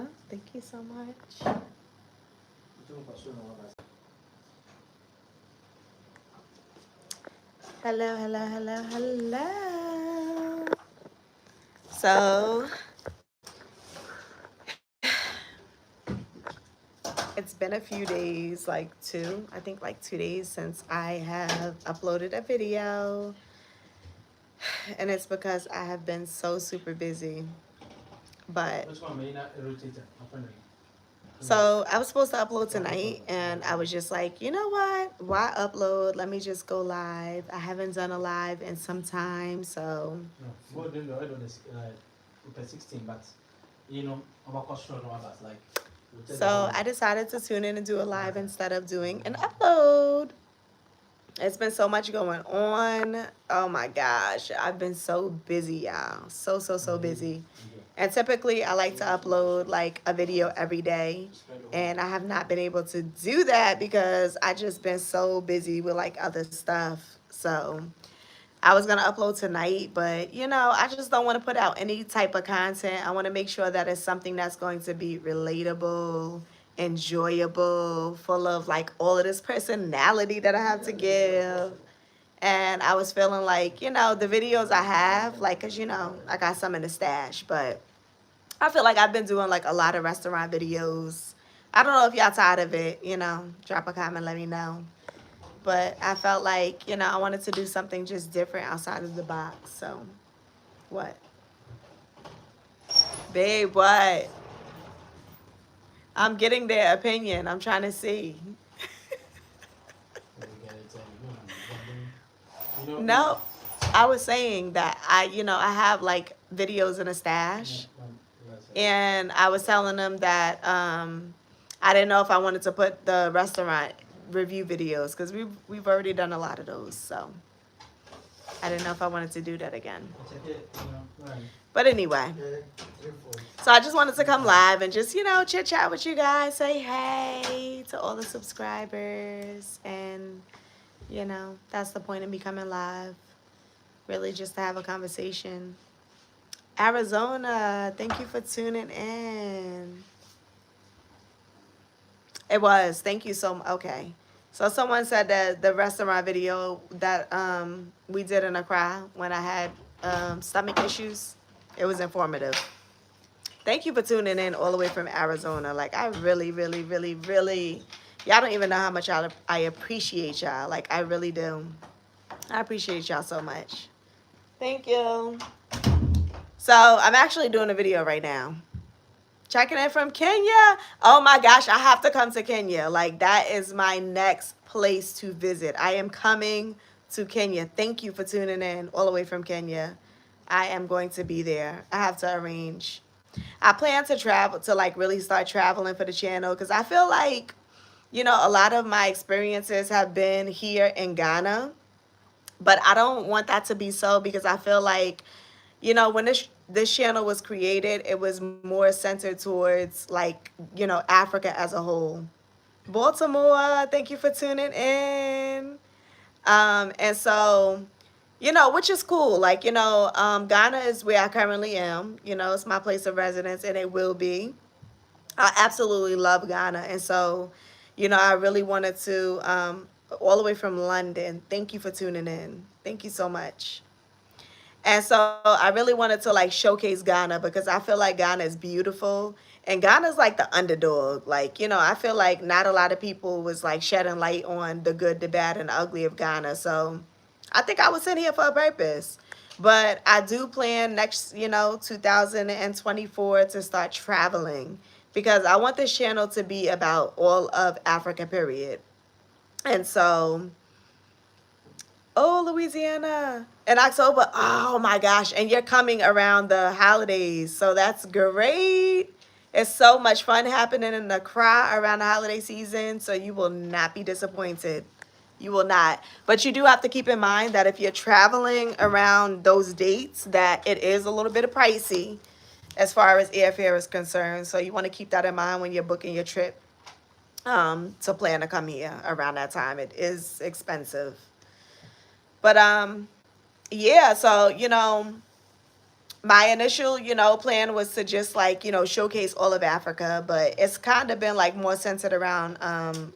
Oh, thank you so much. Hello, hello, hello, hello. So, it's been a few days, like I think like 2 days since I have uploaded a video. And it's because I have been so super busy. But so I was supposed to upload tonight, and I was just like, you know what? Why upload? Let me just go live. I haven't done a live in some time, so. So I decided to tune in and do a live instead of doing an upload. It's been so much going on. Oh my gosh. I've been so busy, y'all. So busy. And typically I like to upload like a video every day. And I have not been able to do that because I just been so busy with like other stuff. So I was going to upload tonight, but you know, I just don't want to put out any type of content. I want to make sure that it's something that's going to be relatable, enjoyable, full of like all of this personality that I have to give. And I was feeling like, you know, the videos I have, like, cause you know, I got some in the stash, but I feel like I've been doing like a lot of restaurant videos. I don't know if y'all tired of it, you know, drop a comment, let me know. But I felt like, you know, I wanted to do something just different outside of the box. So, what? Babe, what? I'm getting their opinion. I'm trying to see. No, I was saying that I have like videos in a stash. And I was telling them that I didn't know if I wanted to put the restaurant review videos because we've already done a lot of those. So I didn't know if I wanted to do that again. But anyway, so I just wanted to come live and just, you know, chit chat with you guys, say hey to all the subscribers. And, you know, that's the point of me coming live. Really just to have a conversation. Arizona, thank you for tuning in. It was. Thank you so much. Okay. So someone said that the restaurant video that we did in Accra when I had stomach issues, it was informative. Thank you for tuning in all the way from Arizona. Like, I really, really, really, really, y'all don't even know how much I appreciate y'all. Like, I really do. I appreciate y'all so much. Thank you. So I'm actually doing a video right now. Checking in from Kenya. Oh my gosh, I have to come to Kenya. Like, that is my next place to visit. I am coming to Kenya. Thank you for tuning in all the way from Kenya. I am going to be there. I have to arrange. I plan to travel, to like really start traveling for the channel, because I feel like, you know, a lot of my experiences have been here in Ghana. But I don't want that to be so, because I feel like, you know, when this channel was created, it was more centered towards like, you know, Africa as a whole. Baltimore, thank you for tuning in. And so, you know, which is cool. Like, you know, Ghana is where I currently am. You know, it's my place of residence, and it will be. I absolutely love Ghana. And so, you know, I really wanted to, all the way from London, thank you for tuning in. Thank you so much. And so I really wanted to like showcase Ghana, because I feel like Ghana is beautiful. And Ghana's like the underdog. Like, you know, I feel like not a lot of people was like shedding light on the good, the bad, and the ugly of Ghana. So I think I was sent here for a purpose. But I do plan next, you know, 2024 to start traveling, because I want this channel to be about all of Africa, period. And so, oh, Louisiana in October. Oh my gosh. And you're coming around the holidays. So that's great. It's so much fun happening in Accra around the holiday season. So you will not be disappointed. You will not. But you do have to keep in mind that if you're traveling around those dates, that it is a little bit of pricey as far as airfare is concerned. So you want to keep that in mind when you're booking your trip to plan to come here around that time. It is expensive. But yeah, so, you know, My initial, plan was to just like, showcase all of Africa, but it's kind of been like more centered around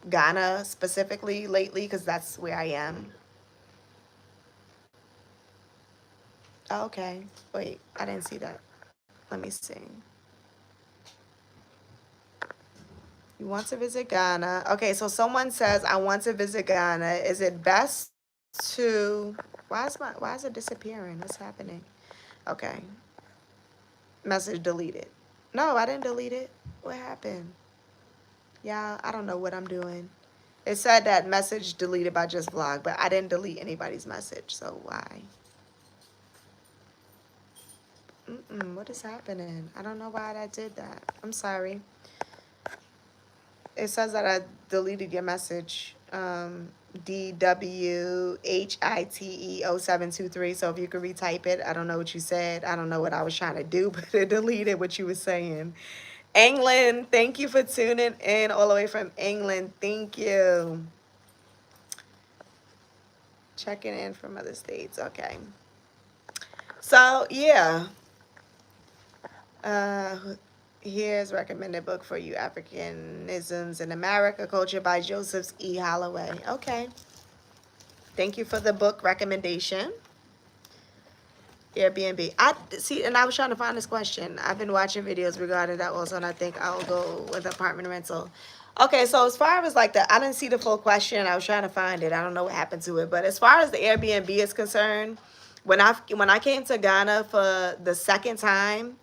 Ghana specifically lately because that's where I am. Oh, okay. Wait, I didn't see that. Let me see. You want to visit Ghana? Okay, so someone says I want to visit Ghana. Is it best to why is it disappearing? What's happening? Okay. Message deleted. No, I didn't delete it. What happened? Yeah, I don't know what I'm doing. It said that message deleted by Just Vlog, but I didn't delete anybody's message, so why? What is happening? I don't know why I did that. I'm sorry. It says that I deleted your message. DWHITE0723. So if you could retype it, I don't know what you said. I don't know what I was trying to do, but it deleted what you were saying. England, thank you for tuning in all the way from England. Thank you. Checking in from other states. Okay. So yeah. Uh, Here's recommended book for you: Africanisms in America, Culture by Joseph E. Holloway. Okay. Thank you for the book recommendation. Airbnb. I see, and I was trying to find this question. I've been watching videos regarding that also, and I think I'll go with apartment rental. Okay, so as far as like I didn't see the full question. I was trying to find it. I don't know what happened to it, but as far as the Airbnb is concerned, when I came to Ghana for the second time,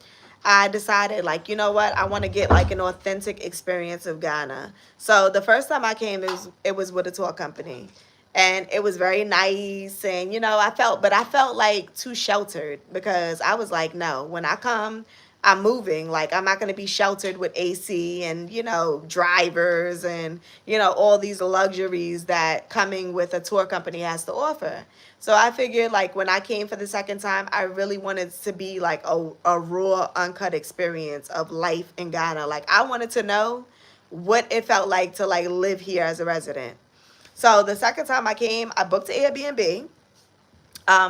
I decided like, you know what, I want to get like an authentic experience of Ghana. So the first time I came, it was with a tour company, and it was very nice, and I felt like too sheltered because I was like, no, when I come, I'm moving, like I'm not going to be sheltered with AC and drivers and all these luxuries that coming with a tour company has to offer. So I figured like when I came for the second time, I really wanted to be like a raw uncut experience of life in Ghana. Like I wanted to know what it felt like to like live here as a resident. So the second time I came, I booked an Airbnb.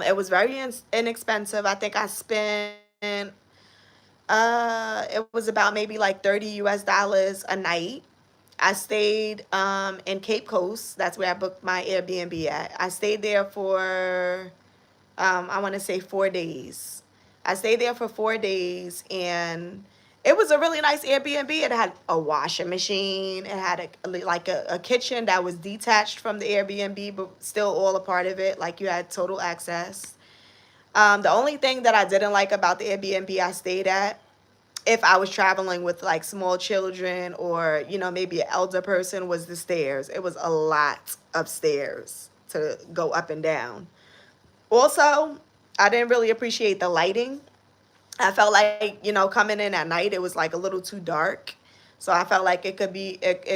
It was very inexpensive. I think I spent it was about maybe like 30 US dollars a night. I stayed in Cape Coast. That's where I booked my Airbnb at. I stayed there for I want to say 4 days. I stayed there for 4 days, and it was a really nice Airbnb. It had a washing machine. It had a kitchen that was detached from the Airbnb, but still all a part of it. Like you had total access. The only thing that I didn't like about the Airbnb I stayed at, if I was traveling with like small children or maybe an elder person, was the stairs. It was a lot of stairs to go up and down. Also, I didn't really appreciate the lighting. I felt like, coming in at night, it was like a little too dark. So I felt like it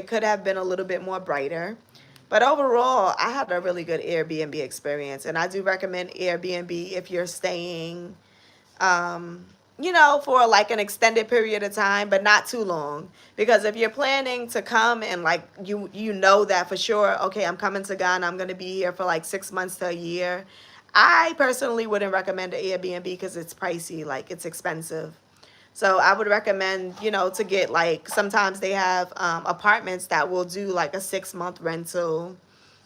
could have been a little bit more brighter. But overall, I had a really good Airbnb experience. And I do recommend Airbnb if you're staying, for like an extended period of time, but not too long. Because if you're planning to come and like you know that for sure, okay, I'm coming to Ghana, I'm gonna be here for like 6 months to a year. I personally wouldn't recommend an Airbnb because it's pricey, like it's expensive. So I would recommend, to get like sometimes they have apartments that will do like a 6 month rental,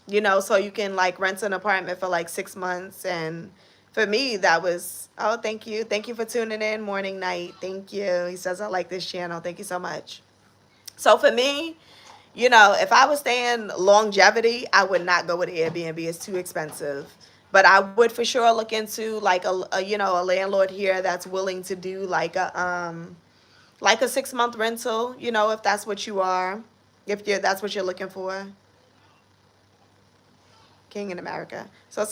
so you can like rent an apartment for like 6 months. And for me, that was, oh, thank you. Thank you for tuning in, morning, night. Thank you. He says, I like this channel. Thank you so much. So for me, if I was staying longevity, I would not go with Airbnb. It's too expensive. But I would for sure look into like a landlord here that's willing to do like a 6 month rental, if that's what you are, if that's what you're looking for. King in America. So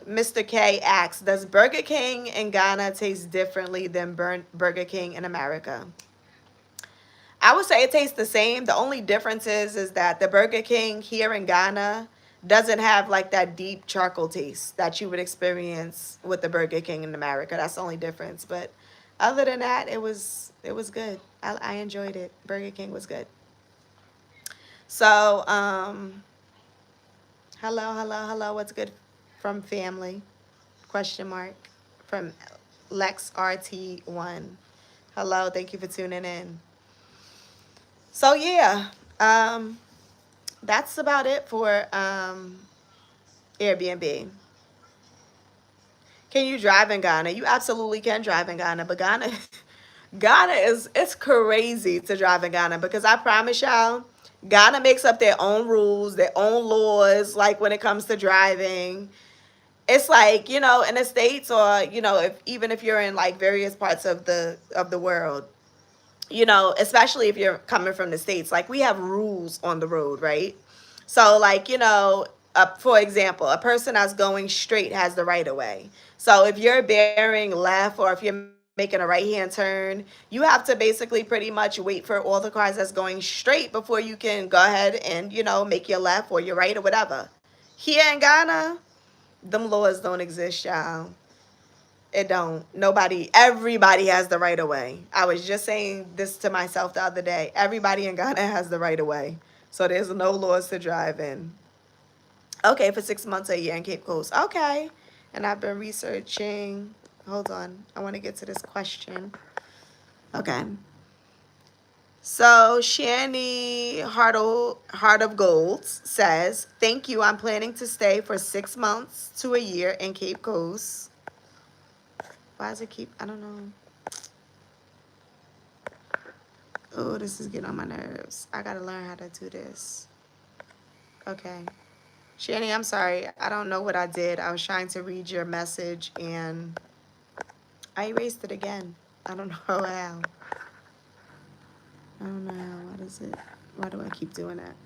Mr. K asks, does Burger King in Ghana taste differently than Burger King in America? I would say it tastes the same. The only difference is that the Burger King here in Ghana doesn't have like that deep charcoal taste that you would experience with the Burger King in America. That's the only difference. But other than that, it was good. I enjoyed it. Burger King was good. So, hello, hello, hello. What's good from family? Question mark. From Lex RT1. Hello, thank you for tuning in. So yeah, that's about it for Airbnb. Can you drive in Ghana? You absolutely can drive in Ghana, but Ghana it's crazy to drive in Ghana because I promise y'all, Ghana makes up their own rules, their own laws, like when it comes to driving. It's like, in the States, or, if even if you're in like various parts of the world, especially if you're coming from the States, like we have rules on the road, right? So, like, for example, a person that's going straight has the right of way. So if you're bearing left, or if you're making a right hand turn, you have to basically pretty much wait for all the cars that's going straight before you can go ahead and, make your left or your right or whatever. Here in Ghana, them laws don't exist, y'all. It don't. Everybody has the right of way. I was just saying this to myself the other day. Everybody in Ghana has the right of way. So there's no laws to drive in. Okay, for 6 months a year in Cape Coast. Okay. And I've been researching. Hold on. I want to get to this question. Okay. So Shani Heart of Gold says, thank you. I'm planning to stay for 6 months to a year in Cape Coast. Why does it keep, I don't know. Oh, this is getting on my nerves. I gotta learn how to do this. Okay. Shani, I'm sorry. I don't know what I did. I was trying to read your message and I erased it again. I don't know how. I don't know how. What is it? Why do I keep doing that?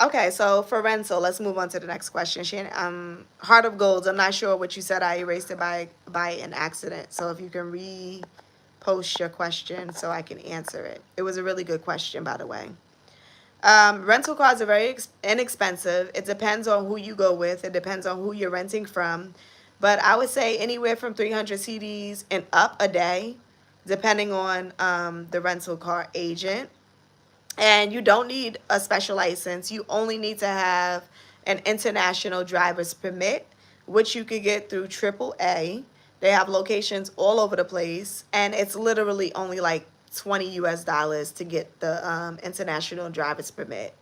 Okay, so for rental, let's move on to the next question. Shani, Heart of Gold, I'm not sure what you said. I erased it by an accident. So if you can repost your question so I can answer it. It was a really good question, by the way. Rental cars are very inexpensive. It depends on who you go with. It depends on who you're renting from. But I would say anywhere from 300 CDs and up a day, depending on the rental car agent. And you don't need a special license. You only need to have an international driver's permit, which you could get through AAA. They have locations all over the place, and it's literally only like 20 US dollars to get the international driver's permit.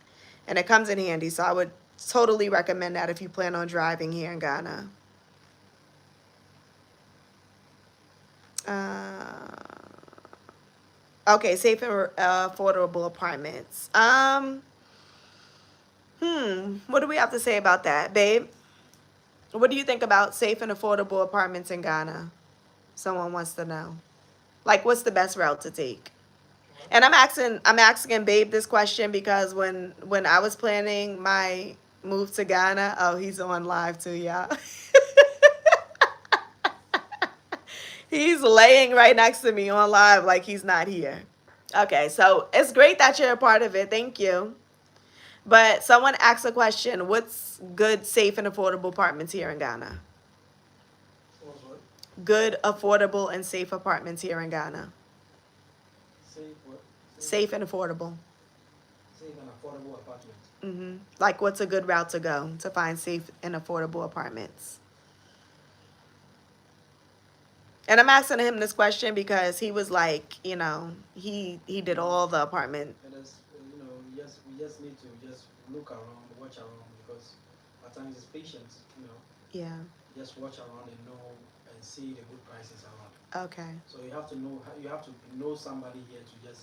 And it comes in handy, so I would totally recommend that if you plan on driving here in Ghana. Okay, safe and affordable apartments. What do we have to say about that, babe? What do you think about safe and affordable apartments in Ghana? Someone wants to know. Like, what's the best route to take? And I'm asking Babe this question because when I was planning my move to Ghana, oh, he's on live too, y'all. He's laying right next to me on live like he's not here. Okay, so it's great that you're a part of it. Thank you. But someone asked a question, what's good, safe, and affordable apartments here in Ghana? Good, affordable, and safe apartments here in Ghana. Safe what? Safe and affordable. Safe and affordable apartments. Like, what's a good route to go to find safe and affordable apartments? And I'm asking him this question because he was like, he did all the apartment. And as we just need to just look around, watch around, because at times it's patience, Yeah. Just watch around and know and see the good prices around. Okay. So you have to know somebody here to just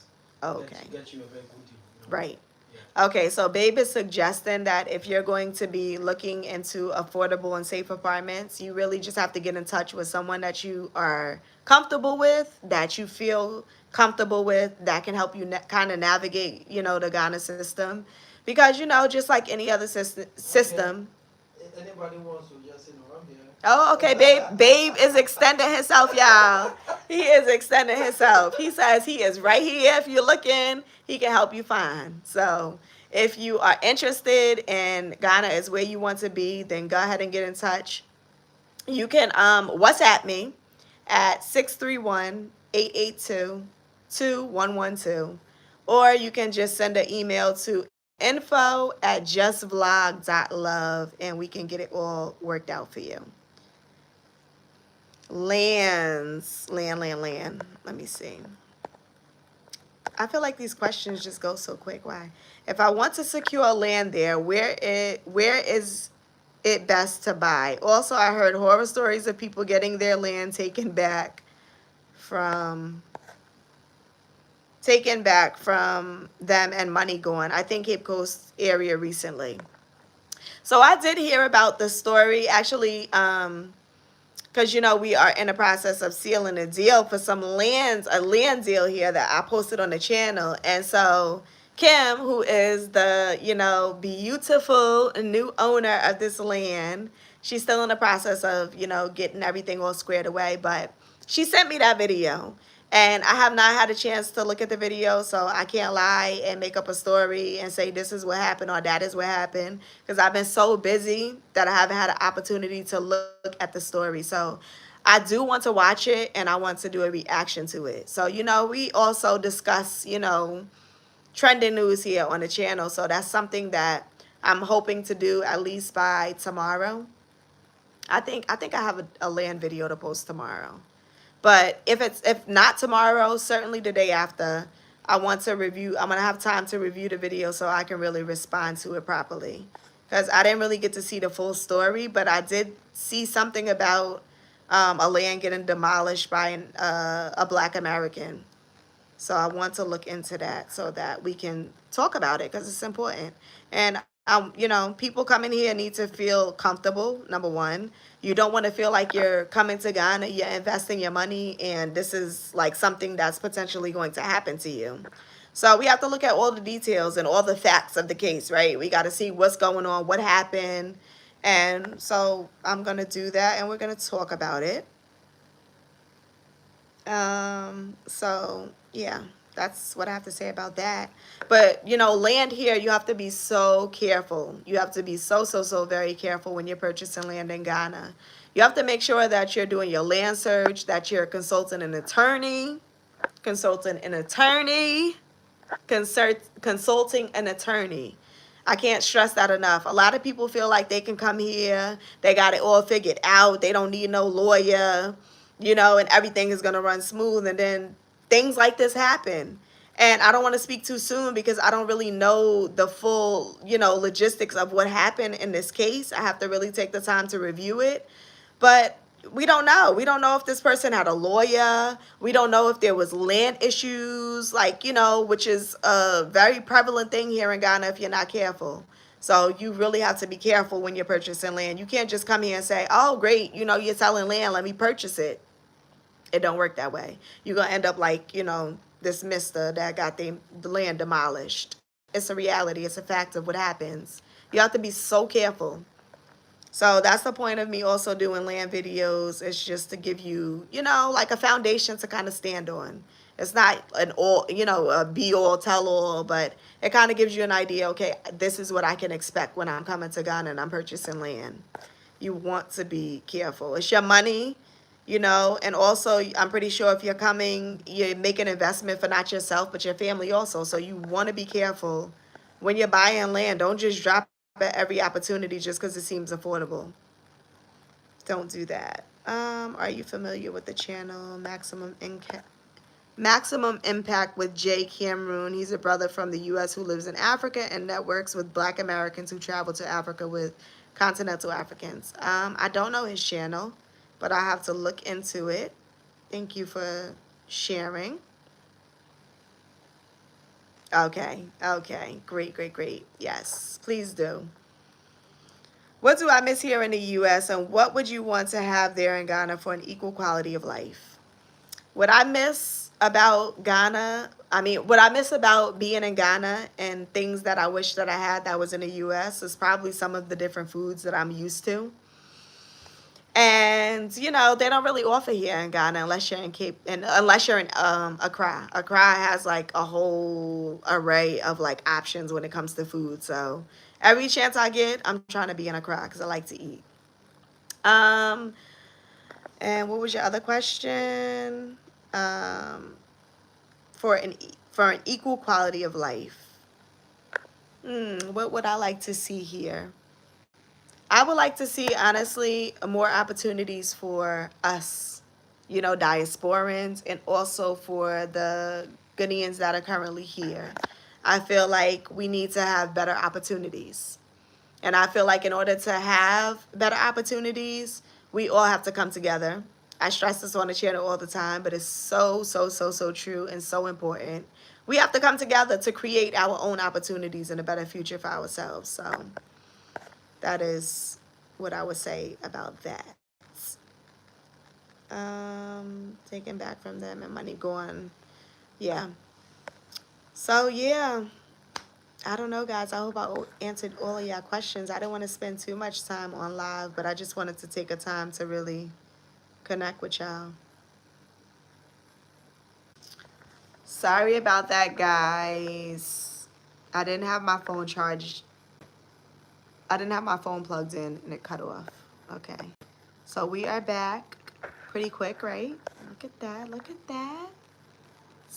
get you a very good deal. Right. Yeah. Okay, so Babe is suggesting that if you're going to be looking into affordable and safe apartments, you really just have to get in touch with someone that you are comfortable with, that you feel comfortable with, that can help you kind of navigate, the Ghana system. Because, just like any other system. Anybody wants to just, I'm here. Oh, okay, Babe is extending himself, y'all. He is extending himself. He says he is right here. If you're looking, he can help you find. So if you are interested and Ghana is where you want to be, then go ahead and get in touch. You can WhatsApp me at 631-882-2112. Or you can just send an email to info@justvlog.love and we can get it all worked out for you. Lands. Land. Let me see. I feel like these questions just go so quick. Why? If I want to secure land there, where is it best to buy? Also, I heard horror stories of people getting their land from taken back from them and money gone. I think Cape Coast area recently. So I did hear about the story actually, because you know we are in the process of sealing a deal for some lands, a land deal here that I posted on the channel. And so Kim, who is the beautiful new owner of this land, she's still in the process of getting everything all squared away, but she sent me that video. And I have not had a chance to look at the video, so I can't lie and make up a story and say this is what happened or that is what happened, because I've been so busy that I haven't had an opportunity to look at the story. So I do want to watch it, and I want to do a reaction to it. So, we also discuss, trending news here on the channel. So that's something that I'm hoping to do at least by tomorrow. I think I have a land video to post tomorrow. But if not tomorrow, certainly the day after, I want to review. I'm gonna have time to review the video so I can really respond to it properly. Because I didn't really get to see the full story, but I did see something about a land getting demolished by a Black American. So I want to look into that so that we can talk about it, because it's important. And people coming here need to feel comfortable. Number one, you don't want to feel like you're coming to Ghana, you're investing your money, and this is like something that's potentially going to happen to you. So we have to look at all the details and all the facts of the case, right? We got to see what's going on, what happened. And so I'm going to do that, and we're going to talk about it. So yeah, that's what I have to say about that. But land here, you have to be so careful. You have to be so very careful when you're purchasing land in Ghana. You have to make sure that you're doing your land search, that you're consulting an attorney, consulting an attorney. I can't stress that enough. A lot of people feel like they can come here, they got it all figured out, they don't need no lawyer, and everything is going to run smooth. And then things like this happen. And I don't want to speak too soon because I don't really know the full, logistics of what happened in this case. I have to really take the time to review it. But we don't know. We don't know if this person had a lawyer. We don't know if there was land issues, which is a very prevalent thing here in Ghana if you're not careful. So you really have to be careful when you're purchasing land. You can't just come here and say, oh, great, you're selling land, let me purchase it. It don't work that way. You're going to end up like, this mister that got the land demolished. It's a reality. It's a fact of what happens. You have to be so careful. So that's the point of me also doing land videos. It's just to give you, like a foundation to kind of stand on. It's not an all, a be-all, tell-all, but it kind of gives you an idea, okay, this is what I can expect when I'm coming to Ghana and I'm purchasing land. You want to be careful. It's your money, and also I'm pretty sure if you're coming, you make an investment for not yourself, but your family also. So you want to be careful when you're buying land. Don't just drop at every opportunity just because it seems affordable. Don't do that. Are you familiar with the channel Maximum Impact with Jay Cameroon? He's a brother from the U.S. who lives in Africa and networks with Black Americans who travel to Africa with continental Africans. I don't know his channel, but I have to look into it. Thank you for sharing. Okay. Great. Yes, please do. What do I miss here in the U.S. and what would you want to have there in Ghana for an equal quality of life? What I miss about Ghana, what I miss about being in Ghana and things that I wish that I had that was in the U.S. is probably some of the different foods that I'm used to. And they don't really offer here in Ghana unless you're in Accra. Accra has like a whole array of like options when it comes to food. So every chance I get, I'm trying to be in Accra because I like to eat. And what was your other question? For an equal quality of life. What would I like to see here? I would like to see, honestly, more opportunities for us you know, diasporans, and also for the Ghanaians that are currently here. I feel like we need to have better opportunities. And I feel like in order to have better opportunities, we all have to come together. I stress this on the channel all the time, but it's so, so, so, so true and so important. We have to come together to create our own opportunities and a better future for ourselves. So that is what I would say about that. Taken back from them and money gone. Yeah. So yeah. I don't know, guys. I hope I answered all of y'all questions. I didn't want to spend too much time on live, but I just wanted to take a time to really connect with y'all. Sorry about that, guys. I didn't have my phone charged. I didn't have my phone plugged in and it cut off. Okay. So we are back pretty quick, right? Look at that. Look at that.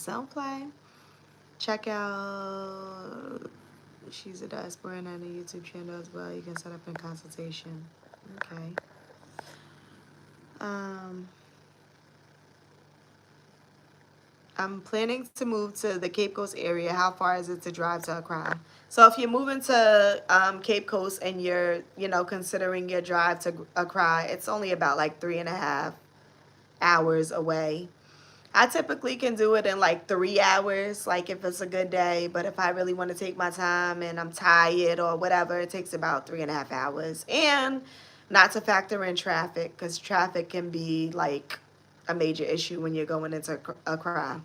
Don't play. Check out, she's a diaspora and a YouTube channel as well. You can set up in consultation. Okay. I'm planning to move to the Cape Coast area. How far is it to drive to Accra? So if you're moving to Cape Coast and you're, you know, considering your drive to Accra, it's only about like 3.5 hours away. I typically can do it in like 3 hours, like if it's a good day. But if I really want to take my time and I'm tired or whatever, it takes about 3.5 hours. And not to factor in traffic, because traffic can be like a major issue when you're going into Accra.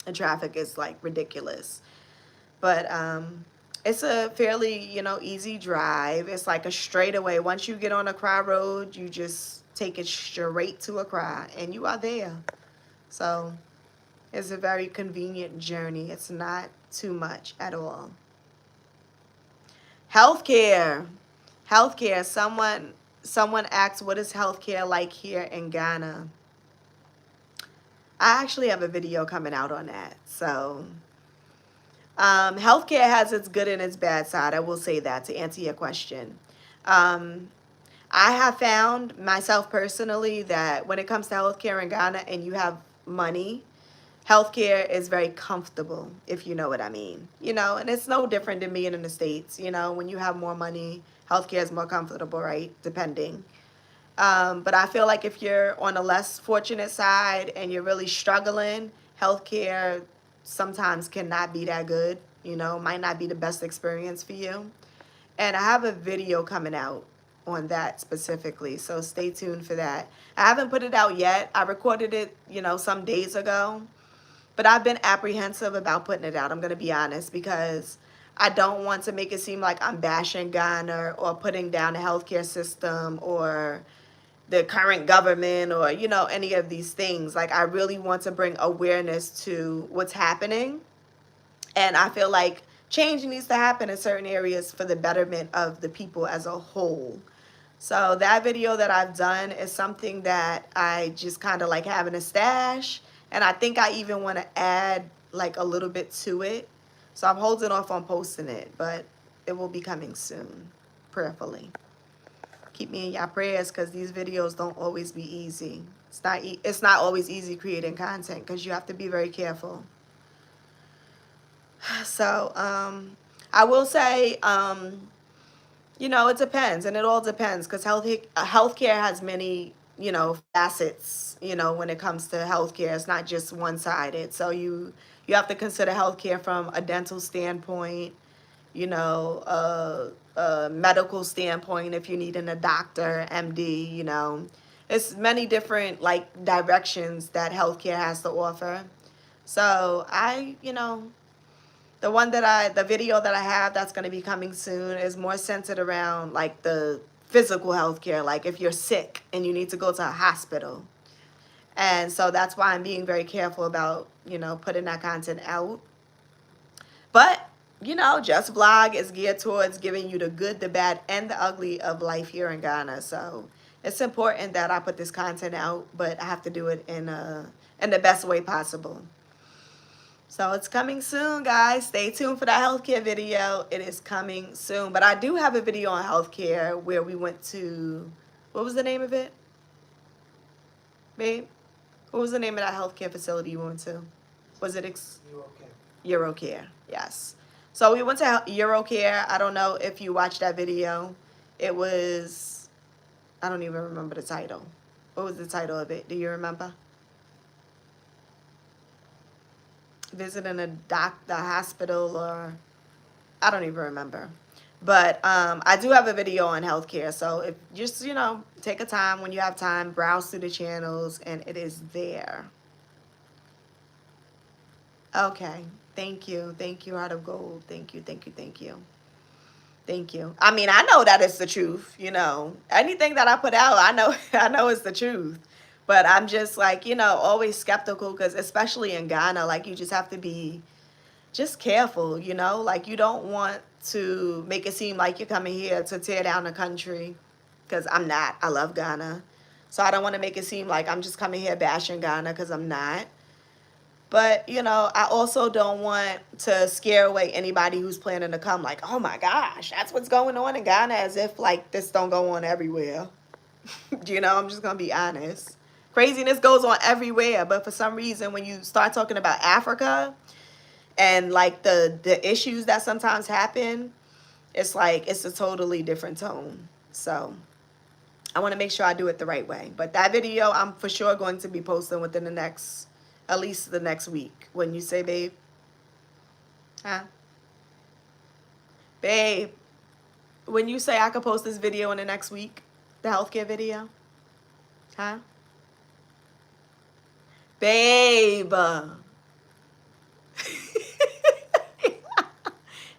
And traffic is like ridiculous. But it's a fairly, you know, easy drive. It's like a straightaway. Once you get on Accra Road, you just take it straight to Accra and you are there. So it's a very convenient journey. It's not too much at all. Healthcare. Healthcare. Someone asked, what is healthcare like here in Ghana? I actually have a video coming out on that. So healthcare has its good and its bad side. I will say that to answer your question. I have found myself personally that when it comes to healthcare in Ghana and you have money, healthcare is very comfortable, if you know what I mean. You know, and it's no different than being in the States. You know, when you have more money, healthcare is more comfortable, right? Depending. But I feel like if you're on a less fortunate side and you're really struggling, healthcare sometimes cannot be that good. You know, might not be the best experience for you. And I have a video coming out on that specifically, so stay tuned for that. I haven't put it out yet. I recorded it, you know, some days ago, but I've been apprehensive about putting it out. I'm going to be honest, because I don't want to make it seem like I'm bashing Ghana or putting down the healthcare system or the current government or, you know, any of these things. Like, I really want to bring awareness to what's happening. And I feel like change needs to happen in certain areas for the betterment of the people as a whole. So that video that I've done is something that I just kind of like have in a stash. And I think I even want to add like a little bit to it. So I'm holding off on posting it, but it will be coming soon, prayerfully. Keep me in your prayers, because these videos don't always be easy. It's not always easy creating content, because you have to be very careful. So I will say, you know, it depends, and it all depends, because healthcare has many, you know, facets. You know, when it comes to healthcare, it's not just one-sided. So you have to consider healthcare from a dental standpoint, you know, a medical standpoint, if you're needing a doctor, MD, you know. It's many different, like, directions that healthcare has to offer. So you know, the video that I have that's going to be coming soon is more centered around, like, the physical healthcare, like if you're sick and you need to go to a hospital. And so that's why I'm being very careful about, you know, putting that content out. But, you know, Just Vlog is geared towards giving you the good, the bad, and the ugly of life here in Ghana. So it's important that I put this content out, but I have to do it in the best way possible. So it's coming soon, guys. Stay tuned for that healthcare video. It is coming soon. But I do have a video on healthcare where we went to, what was the name of it, babe? What was the name of that healthcare facility you went to? Was it Eurocare? Yes. So we went to Eurocare. I don't know if you watched that video. It was, I don't even remember the title. What was the title of it? Do you remember? Visiting the hospital, or I don't even remember. But I do have a video on healthcare. So if just, take a time when you have time, browse through the channels, and it is there. Okay. Thank you. Thank you, Heart of Gold. Thank you. Thank you. Thank you. Thank you. I mean, I know that it's the truth, Anything that I put out, I know I know it's the truth. But I'm just like, always skeptical, because especially in Ghana, like, you just have to be just careful, Like, you don't want to make it seem like you're coming here to tear down the country, because I'm not. I love Ghana. So I don't want to make it seem like I'm just coming here bashing Ghana, because I'm not. But, I also don't want to scare away anybody who's planning to come. Like, oh my gosh, that's what's going on in Ghana, as if like this don't go on everywhere. I'm just going to be honest. Craziness goes on everywhere. But for some reason, when you start talking about Africa and like the issues that sometimes happen, it's like it's a totally different tone. So I want to make sure I do it the right way. But that video, I'm for sure going to be posting within at least the next week. When you say, babe? Huh? Babe, when you say I could post this video in the next week, the healthcare video? Huh? Babe.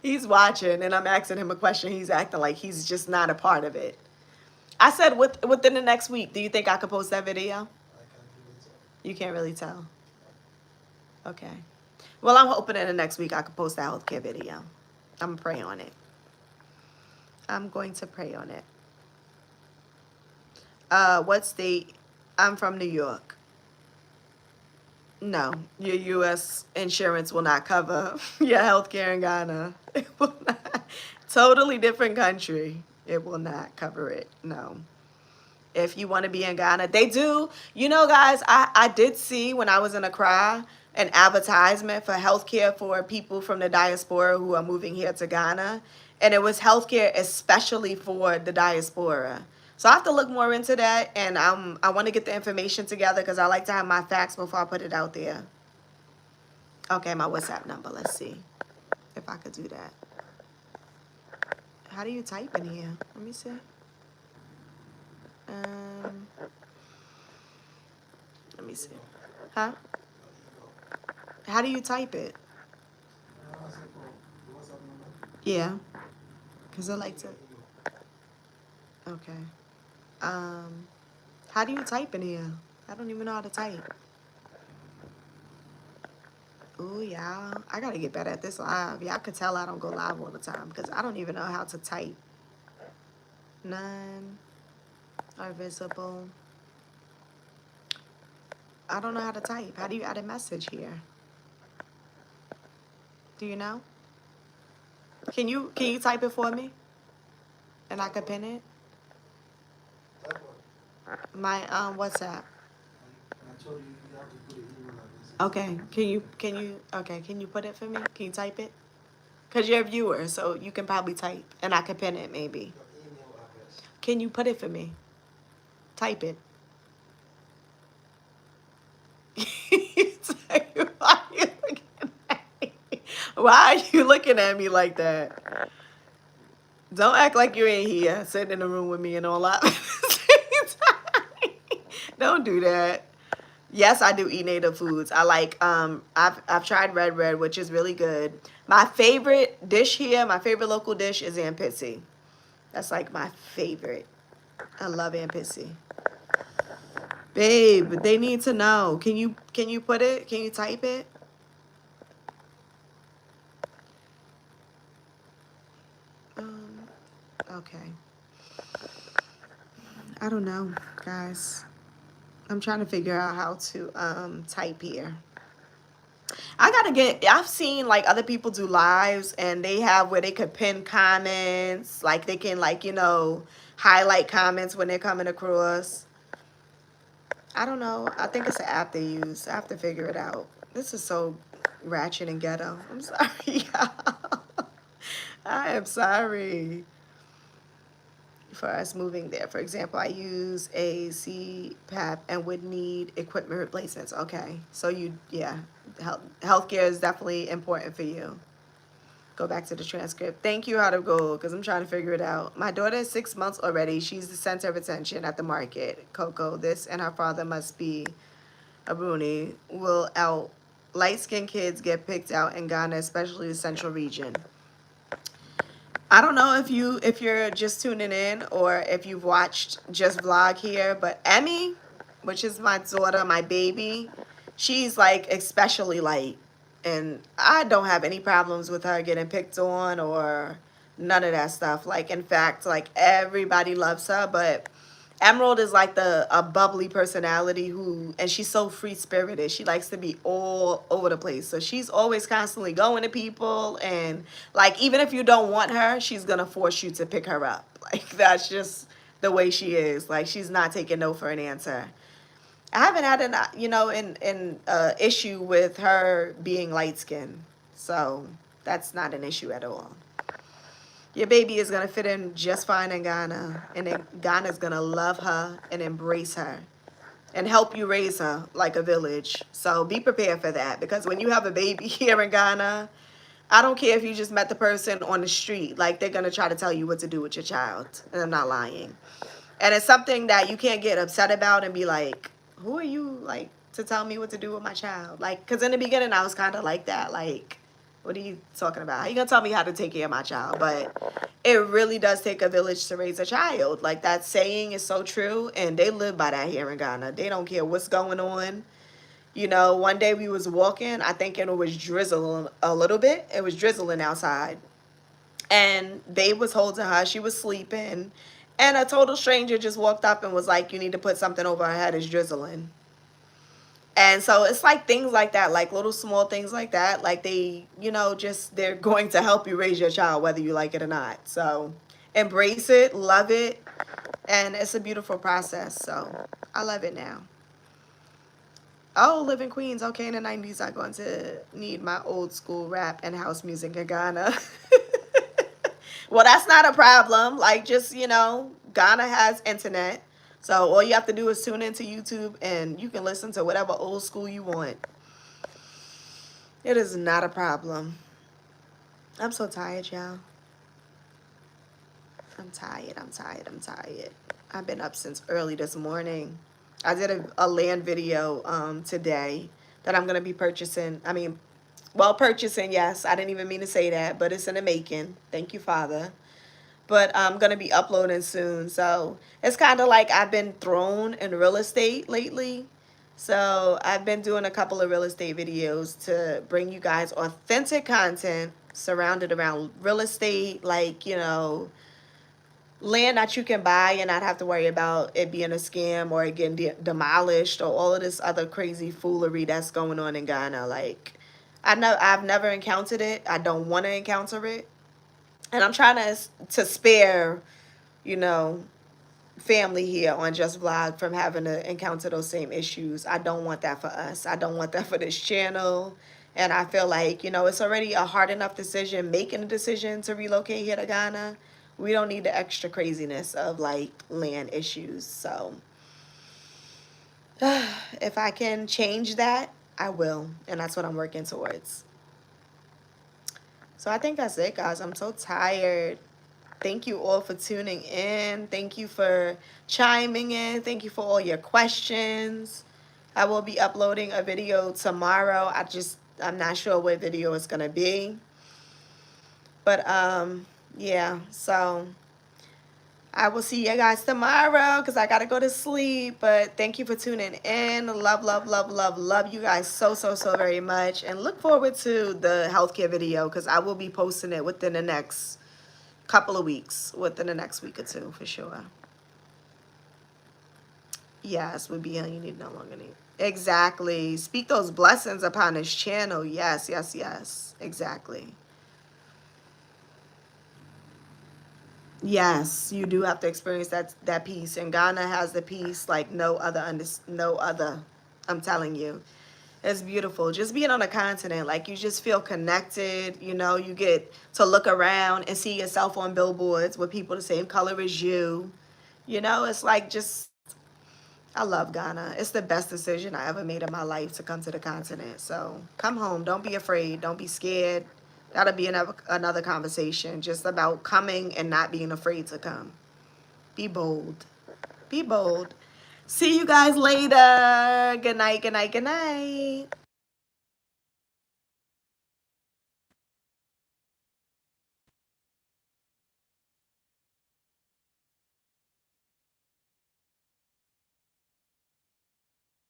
He's watching, and I'm asking him a question. He's acting like he's just not a part of it. I said within the next week. Do you think I could post that video? You can't really tell. Okay. Well, I'm hoping in the next week I could post that healthcare video. I'm going to pray on it. I'm going to pray on it. What state? I'm from New York. No, your U.S. insurance will not cover your healthcare in Ghana. It will not. Totally different country. It will not cover it. No. If you want to be in Ghana, they do. Guys, I did see when I was in Accra an advertisement for healthcare for people from the diaspora who are moving here to Ghana. And it was healthcare especially for the diaspora. So I have to look more into that. And I want to get the information together, because I like to have my facts before I put it out there. Okay, my WhatsApp number. Let's see if I could do that. How do you type in here? Let me see. Let me see. Huh? How do you type it? Yeah. Because I like to. Okay. How do you type in here? I don't even know how to type. Ooh, y'all. I got to get better at this live. Y'all could tell I don't go live all the time, because I don't even know how to type. None are visible. I don't know how to type. How do you add a message here? Do you know? Can you type it for me? And I can pin it? My WhatsApp. Okay. Can you put it for me? Can you type it? Because you're a viewer, so you can probably type. And I can pin it maybe. Can you put it for me? Type it. Why are you looking at me like that? Don't act like you ain't here, sitting in the room with me and all that. Don't do that. Yes, I do eat native foods. I like, I've tried red, which is really good. My favorite dish here, my favorite local dish is ampisi. That's like my favorite. I love ampisi. Babe, they need to know. Can you put it? Can you type it? Okay. I don't know, guys. I'm trying to figure out how to type here. I've seen like other people do lives, and they have where they could pin comments, like they can highlight comments when they're coming across. I don't know. I think it's an app they use. I have to figure it out. This is so ratchet and ghetto. I'm sorry, y'all. I am sorry for us moving there. For example, I use a CPAP and would need equipment replacements. Okay, so yeah, healthcare is definitely important for you. Go back to the transcript. Thank you, How to Go, because I'm trying to figure it out. My daughter is 6 months already. She's the center of attention at the market. Coco, this and her father must be a Bruni. Will out light-skinned kids get picked out in Ghana, especially the central region. I don't know if you're just tuning in or if you've watched Just Vlog here, but Emmy, which is my daughter, my baby, she's like especially light. And I don't have any problems with her getting picked on or none of that stuff. Like, in fact, like everybody loves her, but Emerald is like a bubbly personality and she's so free spirited. She likes to be all over the place. So she's always constantly going to people, and like even if you don't want her, she's gonna force you to pick her up. Like that's just the way she is. Like she's not taking no for an answer. I haven't had an issue with her being light skinned. So that's not an issue at all. Your baby is going to fit in just fine in Ghana. And then Ghana's going to love her and embrace her and help you raise her like a village. So be prepared for that. Because when you have a baby here in Ghana, I don't care if you just met the person on the street. Like, they're going to try to tell you what to do with your child. And I'm not lying. And it's something that you can't get upset about and be like, who are you, like, to tell me what to do with my child? Like, because in the beginning, I was kind of like that. Like, what are you talking about? How you gonna tell me how to take care of my child? But it really does take a village to raise a child. Like, that saying is so true, and they live by that here in Ghana. They don't care what's going on. You know, one day we was walking, I think it was drizzling a little bit. It was drizzling outside. And Babe was holding her. She was sleeping. And a total stranger just walked up and was like, you need to put something over her head. It's drizzling. And so it's like things like that, like little small things like that. Like they, they're going to help you raise your child, whether you like it or not. So embrace it, love it. And it's a beautiful process. So I love it now. Oh, live in Queens. Okay, in the 90s, I'm going to need my old school rap and house music in Ghana. Well, that's not a problem. Like, just, Ghana has internet. So all you have to do is tune into YouTube and you can listen to whatever old school you want. It is not a problem. I'm so tired, y'all. I'm tired. I've been up since early this morning. I did a land video today that I'm going to be purchasing. Purchasing, yes. I didn't even mean to say that, but it's in the making. Thank you, Father. But I'm going to be uploading soon. So it's kind of like I've been thrown in real estate lately. So I've been doing a couple of real estate videos to bring you guys authentic content surrounded around real estate, like, land that you can buy and not have to worry about it being a scam or it getting demolished or all of this other crazy foolery that's going on in Ghana. Like, I've never encountered it. I don't want to encounter it. And I'm trying to spare, family here on Just Vlog from having to encounter those same issues. I don't want that for us. I don't want that for this channel. And I feel like, it's already a hard enough decision, making a decision to relocate here to Ghana. We don't need the extra craziness of, like, land issues. So if I can change that, I will. And that's what I'm working towards. So I think that's it, guys. I'm so tired. Thank you all for tuning in. Thank you for chiming in. Thank you for all your questions. I will be uploading a video tomorrow. I'm not sure what video it's going to be. But, yeah. So I will see you guys tomorrow because I got to go to sleep. But thank you for tuning in. Love, love, love, love, love you guys so, so, so very much. And look forward to the healthcare video because I will be posting it within the next couple of weeks, within the next week or two for sure. Yes, would be on. You need no longer need. Exactly. Speak those blessings upon this channel. Yes, yes, yes. Exactly. Yes, you do have to experience that peace, and Ghana has the peace like no other. I'm telling you, it's beautiful. Just being on a continent, like you just feel connected. You know, you get to look around and see yourself on billboards with people the same color as you. You know, it's like just I love Ghana. It's the best decision I ever made in my life to come to the continent. So come home. Don't be afraid. Don't be scared. That'll be another conversation just about coming and not being afraid to come. Be bold. Be bold. See you guys later. Good night, good night, good night.